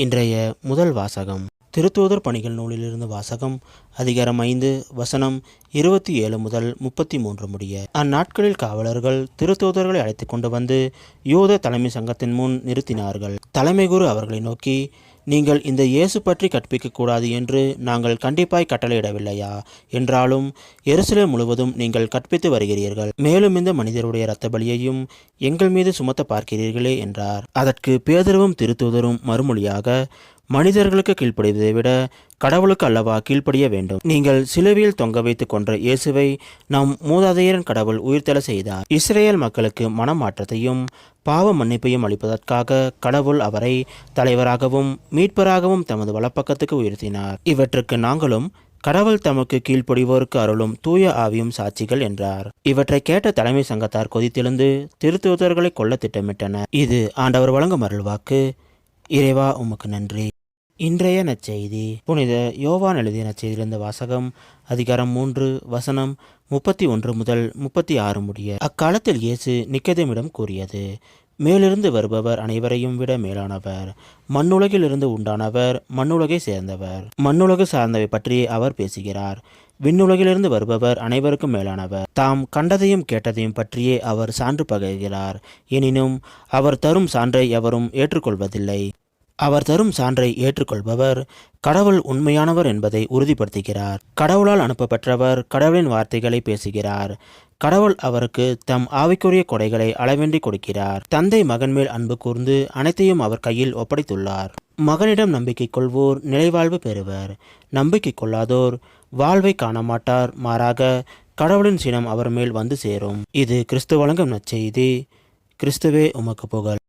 இன்றைய முதல் வாசகம் திருத்தூதர் பணிகள் நூலிலிருந்து வாசகம். அதிகாரம் 5 வசனம் 27 முதல் 33 முடிய. அந்நாட்களில் காவலர்கள் திருத்தூதர்களை அழைத்து கொண்டு வந்து யூத தலைமை சங்கத்தின் முன் நிறுத்தினார்கள். தலைமை குரு அவர்களை நோக்கி, நீங்கள் இந்த இயேசு பற்றி கற்பிக்கக்கூடாது என்று நாங்கள் கண்டிப்பாய் கட்டளையிடவில்லையா? என்றாலும் எருசலேம் முழுவதும் நீங்கள் கற்பித்து வருகிறீர்கள். மேலும் இந்த மனிதருடைய இரத்த பலியையும் எங்கள் மீது சுமத்த பார்க்கிறீர்களே என்றார். அதற்கு பேதுருவும் திருத்தூதரும் மறுமொழியாக, மனிதர்களுக்கு கீழ்ப்படிவதை விட கடவுளுக்கு அல்லவா கீழ்ப்படிய வேண்டும். நீங்கள் சிலுவையில் தொங்க வைத்து கொன்ற இயேசுவை நம் மூதாதையரின் கடவுள் உயிர்த்தெழ செய்தார். இஸ்ரேல் மக்களுக்கு மனமாற்றத்தையும் பாவ மன்னிப்பையும் அளிப்பதற்காக கடவுள் அவரை தலைவராகவும் மீட்பராகவும் தமது வலப்பக்கத்துக்கு உயர்த்தினார். இவற்றுக்கு நாங்களும் கடவுள் தமக்கு கீழ்ப்படிவோருக்கு அருளும் தூய ஆவியும் சாட்சிகள் என்றார். இவற்றை கேட்ட தலைமை சங்கத்தார் கொதித்தெழுந்து திருத்தூதர்களை கொல்ல திட்டமிட்டனர். இது ஆண்டவர் வழங்கும் அருள்வாக்கு. இறைவா உமக்கு நன்றி. இன்றைய நற்செய்தி புனித யோவான் எழுதிய நற்செய்தியிலிருந்து வாசகம். அதிகாரம் 3 வசனம் 31 முதல் 36 முடிய. அக்காலத்தில் இயேசு நிக்கதேமிடம் கூறியது, மேலிருந்து வருபவர் அனைவரையும் விட மேலானவர். மண்ணுலகிலிருந்து உண்டானவர், மண்ணுலகை சேர்ந்தவர். மண்ணுலகு சார்ந்தவை பற்றி அவர் பேசுகிறார். விண்ணுலகிலிருந்து வருபவர் அனைவருக்கும் மேலானவர். தாம் கண்டதையும் கேட்டதையும் பற்றியே அவர் சான்று பகர்கிறார். எனினும் அவர் தரும் சான்றை எவரும் ஏற்றுக்கொள்வதில்லை. அவர் தரும் சான்றை ஏற்றுக்கொள்பவர் கடவுள் உண்மையானவர் என்பதை உறுதிப்படுத்துகிறார். கடவுளால் அனுப்பப்பட்டவர் கடவுளின் வார்த்தைகளை பேசுகிறார். கடவுள் அவருக்கு தம் ஆவிக்குரிய கொடைகளை அளவின்றி கொடுக்கிறார். தந்தை மகன் மேல் அன்பு கூர்ந்து அனைத்தையும் அவர் கையில் ஒப்படைத்துள்ளார். மகனிடம் நம்பிக்கை கொள்வோர் நிலைவாழ்வு பெறுவர். நம்பிக்கை கொள்ளாதோர் வாழ்வை காண மாட்டார். மாறாக கடவுளின் சினம் அவர் மேல் வந்து சேரும். இது கிறிஸ்து வழங்கும் நற்செய்தி. கிறிஸ்துவே உமக்கு புகழ்.